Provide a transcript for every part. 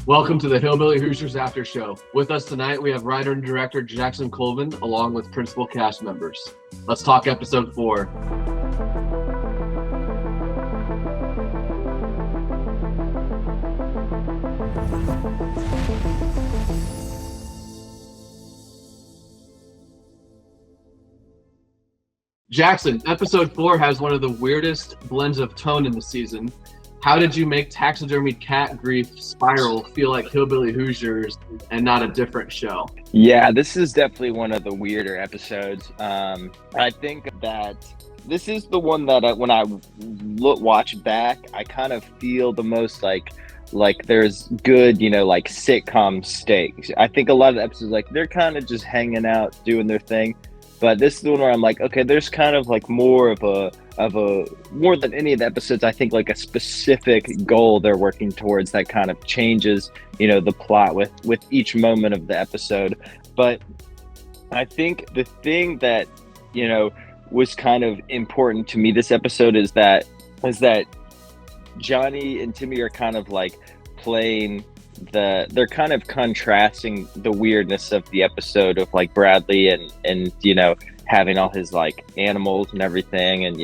Welcome to the Hillbilly Hoosiers After Show. With us tonight, we have writer and director Jackson Colvin, along with principal cast members. Let's talk episode 4. Jackson, episode 4 has one of the weirdest blends of tone in the season. How did you make taxidermied cat grief spiral feel like Hillbilly Hoosiers and not a different show? Yeah, this is definitely one of the weirder episodes. I think that this is the one that when I watch back, I kind of feel the most like there's good, like sitcom stakes. I think a lot of the episodes, like they're kind of just hanging out, doing their thing. But this is the one where I'm like, okay, there's kind of like more than any of the episodes, I think like a specific goal they're working towards that kind of changes, the plot with each moment of the episode. But I think the thing that, was kind of important to me this episode is that Johnny and Timmy are kind of like playing they're kind of contrasting the weirdness of the episode of like Bradley and having all his like animals and everything, and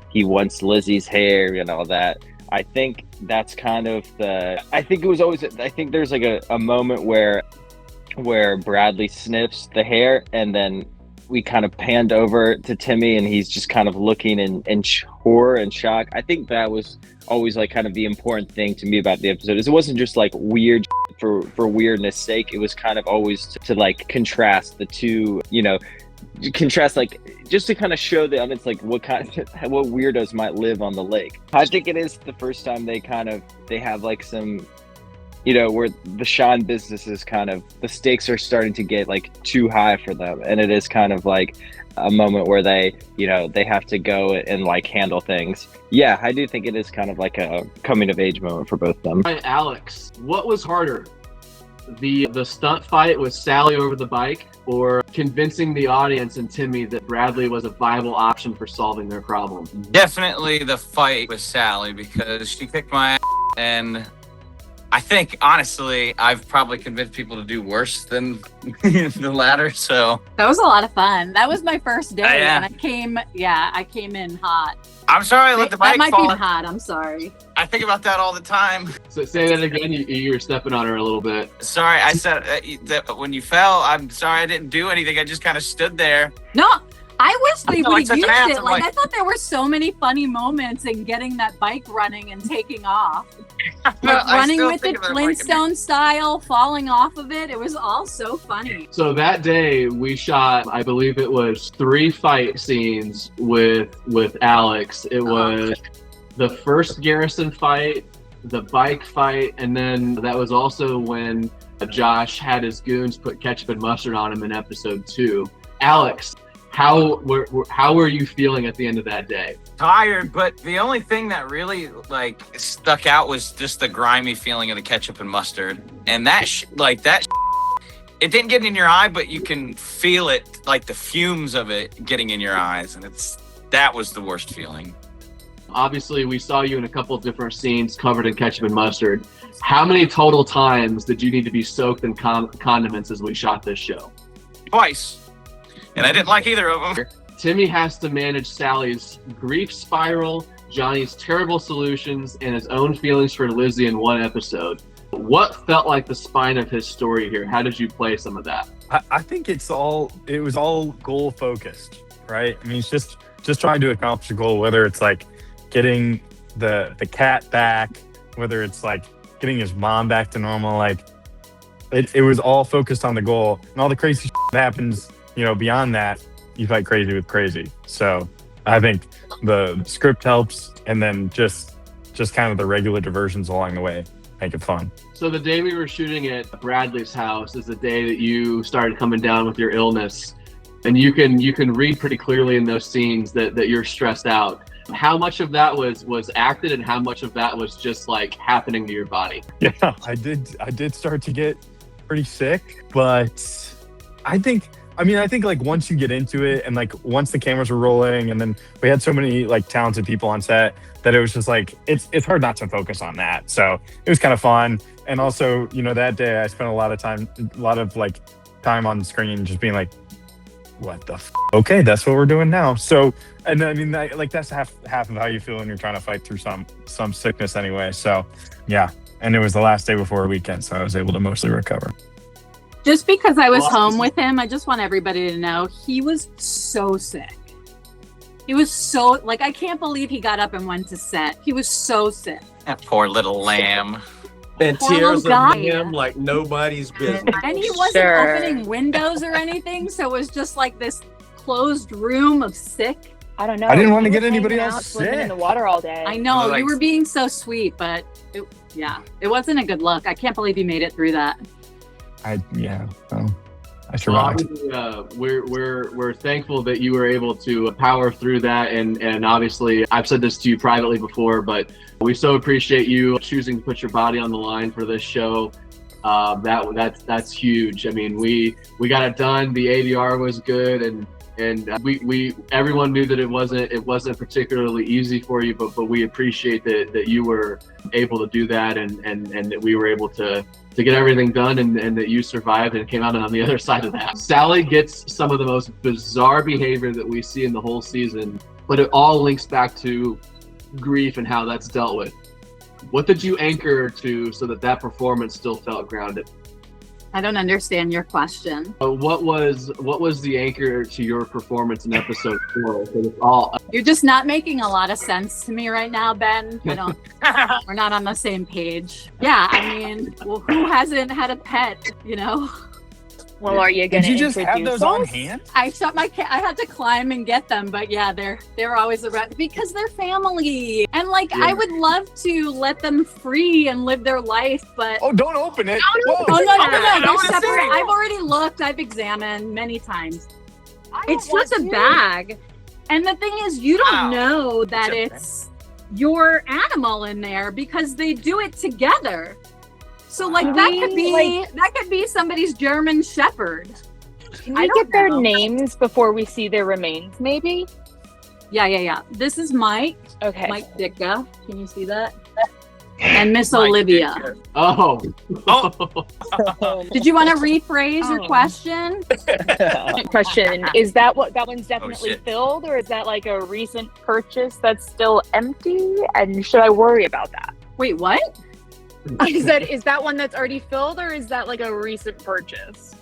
he wants Lizzie's hair and all that. I think that's kind of I think there's like a moment where Bradley sniffs the hair, and then we kind of panned over to Timmy and he's just kind of looking in horror and shock. I think that was always like kind of the important thing to me about the episode, is it wasn't just like weird for weirdness sake. It was kind of always to like contrast the two, contrast, like just to kind of show the audience like what weirdos might live on the lake. I think it is the first time they have like some, where the Sean business is kind of, the stakes are starting to get like too high for them, and it is kind of like a moment where they have to go and like handle things. Yeah, I do think it is kind of like a coming of age moment for both of them. All right, Alex, what was harder? The stunt fight with Sally over the bike, or convincing the audience and Timmy that Bradley was a viable option for solving their problem? Definitely the fight with Sally, because she kicked my ass, and I think, honestly, I've probably convinced people to do worse than the latter, so. That was a lot of fun. That was my first day, yeah. And I came in hot. I'm sorry I let the bike fall. That might be hot, I'm sorry. I think about that all the time. So say that again, you were stepping on her a little bit. Sorry, I said that when you fell, I'm sorry I didn't do anything. I just kind of stood there. No, I wish they would have used it. Like, I thought there were so many funny moments in getting that bike running and taking off. Like running with it Flintstone style, falling off of it. It was all so funny. So that day we shot, I believe it was 3 fight scenes with Alex. It was the first Garrison fight, the bike fight, and then that was also when Josh had his goons put ketchup and mustard on him in episode 2. Alex, how were you feeling at the end of that day? Tired, but the only thing that really like stuck out was just the grimy feeling of the ketchup and mustard, and it didn't get in your eye, but you can feel it, like the fumes of it getting in your eyes, and that was the worst feeling. Obviously, we saw you in a couple of different scenes covered in ketchup and mustard. How many total times did you need to be soaked in condiments as we shot this show? Twice. And I didn't like either of them. Timmy has to manage Sally's grief spiral, Johnny's terrible solutions, and his own feelings for Lizzie in one episode. What felt like the spine of his story here? How did you play some of that? I think it was all goal focused, right? I mean, it's just trying to accomplish a goal, whether it's like getting the cat back, whether it's like getting his mom back to normal. Like it was all focused on the goal, and all the crazy shit that happens, beyond that, you fight crazy with crazy. So I think the script helps, and then just kind of the regular diversions along the way make it fun. So the day we were shooting at Bradley's house is the day that you started coming down with your illness, and you can read pretty clearly in those scenes that you're stressed out. How much of that was acted, and how much of that was just like happening to your body? Yeah, I did start to get pretty sick, but I think I mean, I think like once you get into it and like once the cameras were rolling and then we had so many like talented people on set that it was just like, it's hard not to focus on that. So it was kind of fun. And also, you know, that day I spent a lot of time on screen just being like, what the okay, that's what we're doing now. So, and I mean, that's half of how you feel when you're trying to fight through some sickness anyway. So yeah. And it was the last day before a weekend, so I was able to mostly recover. Just because I was home with him, I just want everybody to know he was so sick. He was so, like, I can't believe he got up and went to set. He was so sick. That poor little lamb. And Poor tears little of guy. him like nobody's business. And he wasn't opening windows or anything, so it was just like this closed room of sick. I don't know. I didn't want to He get was anybody hanging else out, swimming sick. in the water all day. I know, Like- you were being so sweet, but it wasn't a good look. I can't believe you made it through that. I Well, survived. we're thankful that you were able to power through that, and obviously I've said this to you privately before, but we so appreciate you choosing to put your body on the line for this show. That's huge. I mean, we got it done. The ADR was good, and we everyone knew that it wasn't particularly easy for you, but we appreciate that you were able to do that, and that we were able to get everything done, and that you survived and came out on the other side of that. Sally gets some of the most bizarre behavior that we see in the whole season, but it all links back to grief and how that's dealt with. What did you anchor to so that performance still felt grounded? I don't understand your question. What was the anchor to your performance in episode 4? So it's all You're just not making a lot of sense to me right now, Ben. We're not on the same page. Yeah, I mean, well, who hasn't had a pet, you know? Well, are you going Did to you just have those on hand? I shut my cat. I had to climb and get them, but yeah, they're always around because they're family, and like I would love to let them free and live their life, but Oh, don't open it. oh Whoa. no, I they're wanna separate. see. I've already looked. I've examined many times. I don't It's just a want to. bag, and the thing is, you don't Wow. know that It's it's your animal in there because they do it together. So like Can that we, could be somebody's German Shepherd. Can I we don't get their know. names before we see their remains, maybe? Yeah. This is Mike. Okay. Mike Ditka. Can you see that? And Miss Mike Olivia. Ditka. oh. Did you want to rephrase your Oh. question? Question: is that one's definitely shit. filled, or is that like a recent purchase that's still empty? And should I worry about that? Wait, what? Is that one that's already filled, or is that like a recent purchase?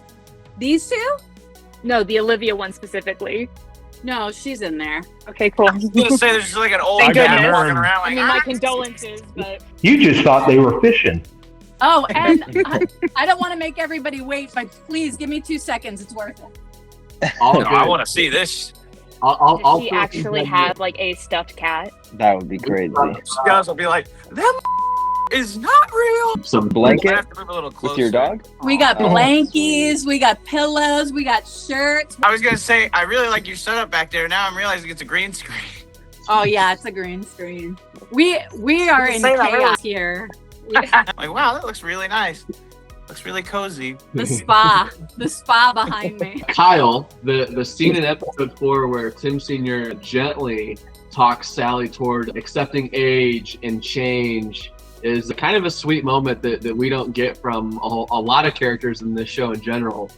These two? No, the Olivia one specifically. No, she's in there. Okay, cool. I was gonna say there's just like an old Thank guy goodness. walking around I like, mean, my "Ah." condolences, but You just thought they were fishing. Oh, and I don't want to make everybody wait, but please give me 2 seconds. It's worth it. All No, good. I want to see this. I'll does she throw actually some- have like a stuffed cat? That would be crazy. These guys will be like, that is not real. some I Blanket have to move a little closer. with your dog? We got Oh, blankies, we got pillows, we got shirts. I was gonna say, I really like your setup back there. Now I'm realizing it's a green screen. Oh yeah, it's a green screen. We are in Say that chaos here. Like, wow, that looks really nice. Looks really cozy. The spa behind me. Kyle, the scene in episode 4 where Tim Sr. gently talks Sally toward accepting age and change is kind of a sweet moment that we don't get from a lot of characters in this show in general.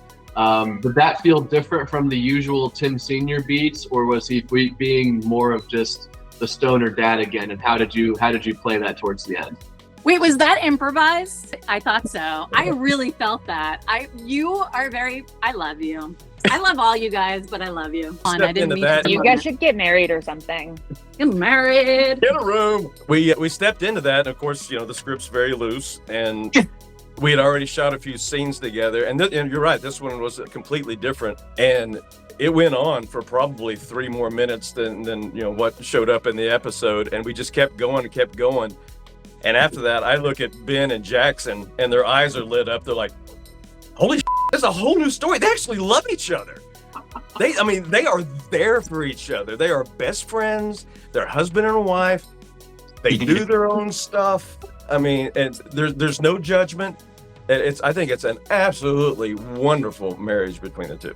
Did that feel different from the usual Tim Sr. beats, or was he being more of just the stoner dad again? And how did you play that towards the end? Wait, was that improvised? I thought so. I really felt that. You are very. I love you. I love all you guys, but I love you. I Stepped didn't into mean that. to You do guys it. should get married or something. Get married. In a room. We stepped into that. And of course, the script's very loose, and we had already shot a few scenes together. And you're right, this one was completely different. And it went on for probably 3 more minutes than what showed up in the episode. And we just kept going and kept going. And after that, I look at Ben and Jackson, and their eyes are lit up. They're like, "Holy shit, there's a whole new story. They actually love each other. They are there for each other. They are best friends. They're husband and wife. They do their own stuff. I mean, and there's no judgment. I think it's an absolutely wonderful marriage between the two."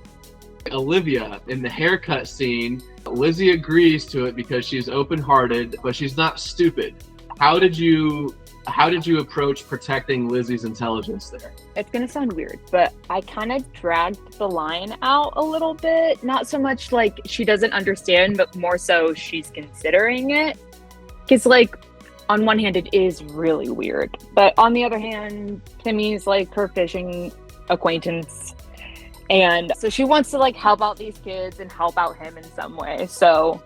Olivia, in the haircut scene, Lizzie agrees to it because she's open-hearted, but she's not stupid. How did you approach protecting Lizzie's intelligence there? It's gonna sound weird, but I kind of dragged the line out a little bit. Not so much like she doesn't understand, but more so she's considering it. Because like, on one hand, it is really weird. But on the other hand, Timmy's like her fishing acquaintance. And so she wants to like help out these kids and help out him in some way. So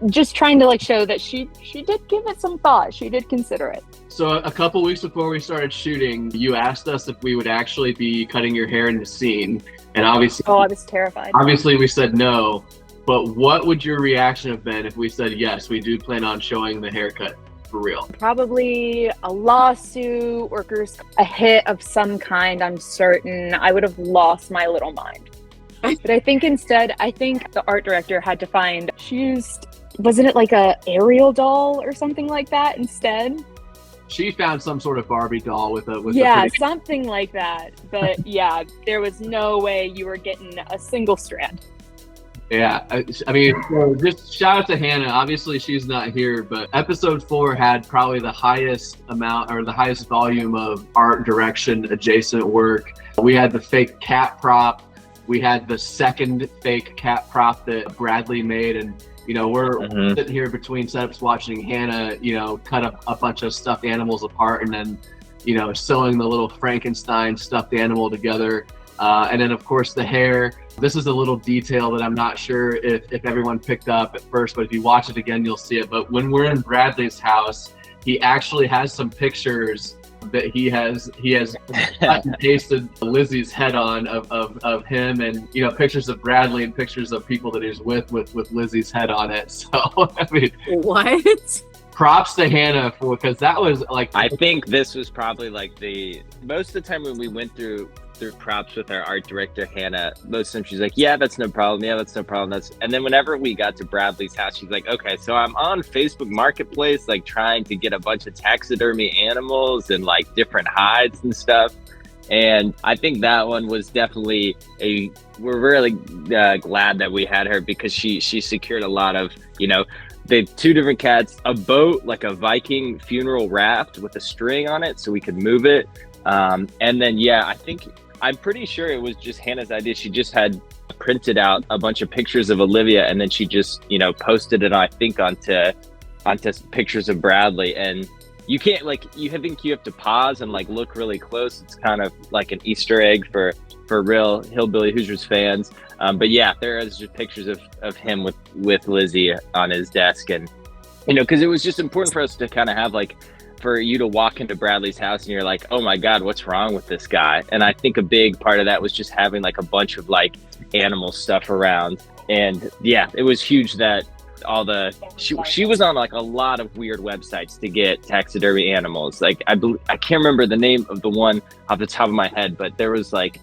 just trying to like show that she did give it some thought. She did consider it. So a couple weeks before we started shooting, you asked us if we would actually be cutting your hair in the scene. And obviously, I was terrified. Obviously we said no, but what would your reaction have been if we said, yes, we do plan on showing the haircut for real? Probably a lawsuit, a hit of some kind. I'm certain I would have lost my little mind. But I think instead, the art director had to find, wasn't it like a Ariel doll or something like that instead? She found some sort of Barbie doll with something like that. But yeah, there was no way you were getting a single strand. Yeah, I mean, so just shout out to Hannah. Obviously, she's not here, but episode 4 had probably the highest amount or the highest volume of art direction adjacent work. We had the fake cat prop. We had the second fake cat prop that Bradley made. And, you know, we're sitting here between setups watching Hannah, you know, cut a bunch of stuffed animals apart and then, you know, sewing the little Frankenstein stuffed animal together. And then, of course, the hair. This is a little detail that I'm not sure if everyone picked up at first, but if you watch it again, you'll see it. But when we're in Bradley's house, he actually has some pictures that he has cut and pasted Lizzie's head on of him, and you know, pictures of Bradley and pictures of people that he's with Lizzie's head on it. So I mean, what? Props to Hannah because that was like, I think this was probably like most of the time when we went through props with our art director Hannah, most of the time she's like, yeah, that's no problem, and then whenever we got to Bradley's house, she's like, okay, so I'm on Facebook Marketplace like trying to get a bunch of taxidermy animals and like different hides and stuff, and I think that one was definitely we're really glad that we had her because she secured a lot of, you know, they had 2 different cats, a boat, like a Viking funeral raft with a string on it so we could move it. And then, yeah, I'm pretty sure it was just Hannah's idea. She just had printed out a bunch of pictures of Olivia and then she just, you know, posted it, I think, onto pictures of Bradley. And you can't you have to pause and like look really close. It's kind of like an Easter egg for real Hillbilly Hoosiers fans. But yeah, there is just pictures of him with Lizzie on his desk. And, you know, because it was just important for us to kind of have for you to walk into Bradley's house and you're like, oh my God, what's wrong with this guy? And I think a big part of that was just having like a bunch of like animal stuff around. And yeah, it was huge that she was on like a lot of weird websites to get taxidermy animals. Like I can't remember the name of the one off the top of my head, but there was like,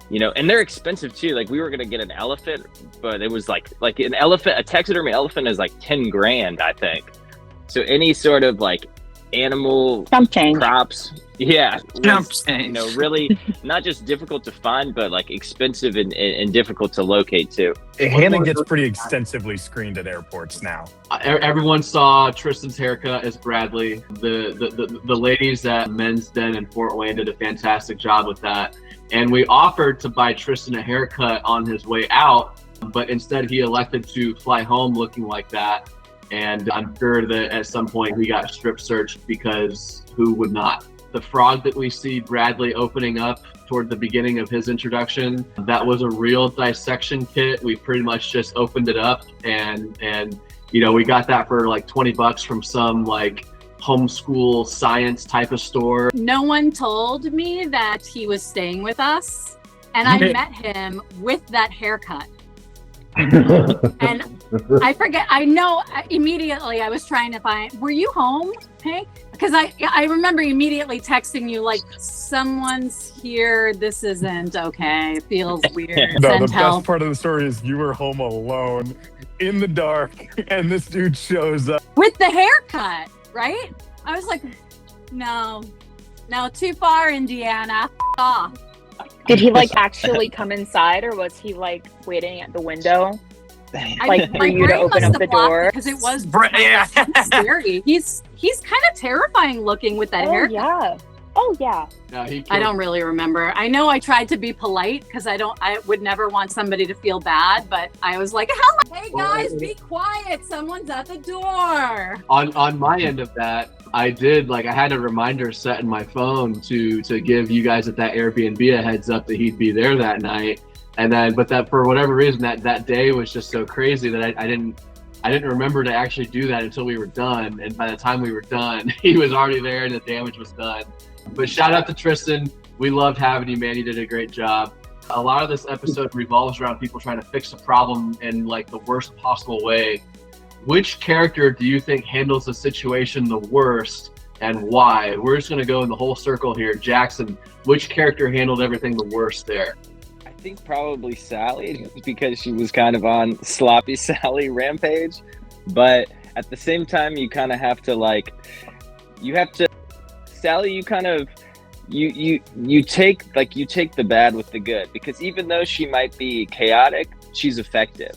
you know, and they're expensive too. Like we were gonna get an elephant, but it was like an elephant, a taxidermy elephant is like 10 grand, I think. So any sort of like animal props, yeah, was, you know, really not just difficult to find, but like expensive and difficult to locate too. Hannah gets pretty extensively screened at airports now. Everyone saw Tristan's haircut as Bradley. The ladies at Men's Den in Fort Wayne did a fantastic job with that. And we offered to buy Tristan a haircut on his way out, but instead he elected to fly home looking like that. And I'm sure that at some point he got strip searched because who would not? The frog that we see Bradley opening up toward the beginning of his introduction, that was a real dissection kit. We pretty much just opened it up and you know, we got that for like $20 from some like homeschool science type of store. No one told me that he was staying with us, and I met him with that haircut. And I forget, I know immediately I was trying to find, were you home, Hank? Because I remember immediately texting you like, someone's here, this isn't okay, it feels weird. No, the best part of the story is you were home alone in the dark and this dude shows up. With the haircut, right? I was like, no, too far, Indiana, off. Did he like actually come inside, or was he like waiting at the window? Like for you to open up the door? Because it was Yeah. scary. He's kind of terrifying looking with that haircut. Yeah. Oh yeah. No, I don't really remember. I know I tried to be polite because I would never want somebody to feel bad, but I was like, hey guys, be quiet. Someone's at the door. On my end of that, I had a reminder set in my phone to give you guys at that Airbnb a heads up that he'd be there that night. And then, but that for whatever reason, that day was just so crazy that I didn't remember to actually do that until we were done. And by the time we were done, he was already there and the damage was done. But shout out to Tristan. We loved having you, man. You did a great job. A lot of this episode revolves around people trying to fix a problem in like the worst possible way. Which character do you think handles the situation the worst and why? We're just going to go in the whole circle here. Jackson, which character handled everything the worst there? I think probably Sally, because she was kind of on sloppy Sally rampage. But at the same time, you kind of have to Sally, you kind of you take the bad with the good, because even though she might be chaotic, she's effective.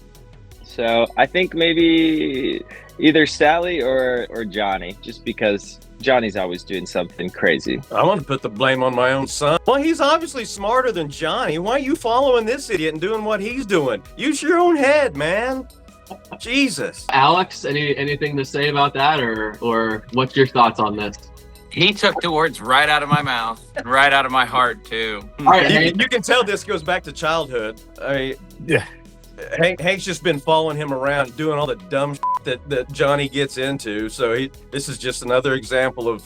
So I think maybe either Sally or Johnny, just because Johnny's always doing something crazy. I want to put the blame on my own son. Well, he's obviously smarter than Johnny. Why are you following this idiot and doing what he's doing? Use your own head, man. Jesus. Alex, anything to say about that, or what's your thoughts on this? He took the words right out of my mouth, right out of my heart too. All right, You can tell this goes back to childhood. Yeah. Hank's just been following him around, doing all the dumb shit that Johnny gets into. So this is just another example of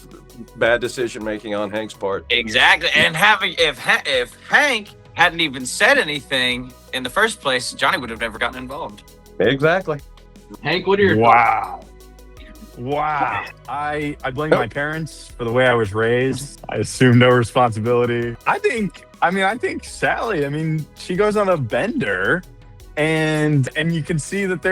bad decision making on Hank's part. Exactly. And if Hank hadn't even said anything in the first place, Johnny would have never gotten involved. Exactly. Hank, what are your Wow. I blame my parents for the way I was raised. I assume no responsibility. I think Sally, she goes on a bender and you can see that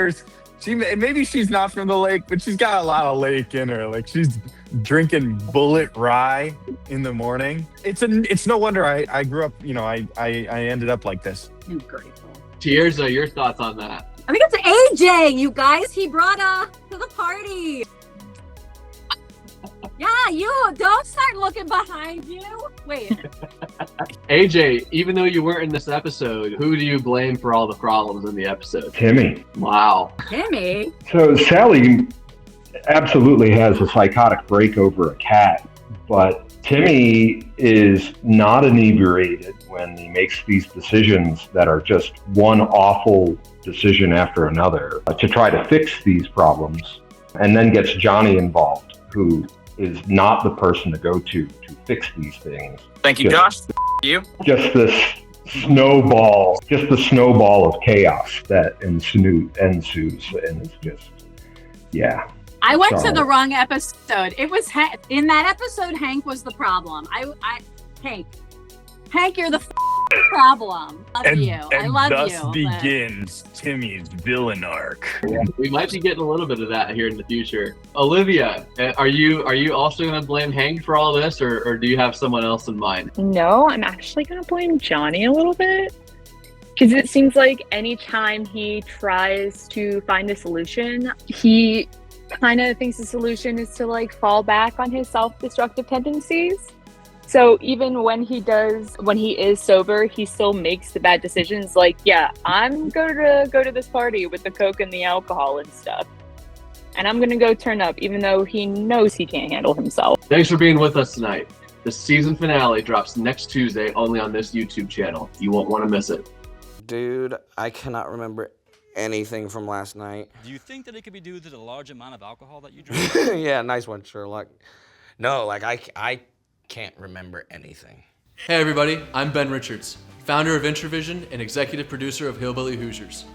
maybe she's not from the lake, but she's got a lot of lake in her. Like she's drinking bullet rye in the morning. It's no wonder I grew up, I ended up like this. I'm grateful. Tirza, your thoughts on that? I think it's AJ, you guys. He brought to the party. Yeah, you don't start looking behind you. Wait. AJ, even though you weren't in this episode, who do you blame for all the problems in the episode? Timmy. Wow. Timmy? So Sally absolutely has a psychotic break over a cat, but Timmy is not inebriated when he makes these decisions that are just one awful decision after another to try to fix these problems, and then gets Johnny involved, who is not the person to go to fix these things. Thank you, Josh. You. Just the snowball of chaos that ensues, and it's just, yeah. I went to the wrong episode. It was in that episode. Hank was the problem. Hank, you're the problem. I love thus you. Begins Timmy's villain arc. We might be getting a little bit of that here in the future. Olivia, are you also going to blame Hank for all this, or do you have someone else in mind? No, I'm actually gonna blame Johnny a little bit, because it seems like anytime he tries to find a solution, he kind of thinks the solution is to like fall back on his self-destructive tendencies. So even when he is sober, he still makes the bad decisions. Like, yeah, I'm going to go to this party with the coke and the alcohol and stuff, and I'm going to go turn up, even though he knows he can't handle himself. Thanks for being with us tonight. The season finale drops next Tuesday only on this YouTube channel. You won't want to miss it. Dude, I cannot remember anything from last night. Do you think that it could be due to the large amount of alcohol that you drink? Yeah, nice one, Sherlock. No, I can't remember anything. Hey everybody, I'm Ben Richards, founder of Intravision and executive producer of Hillbilly Hoosiers.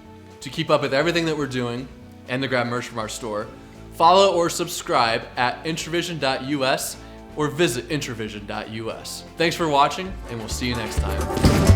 To keep up with everything that we're doing and to grab merch from our store, follow or subscribe at intravision.us or visit intravision.us. Thanks for watching, and we'll see you next time.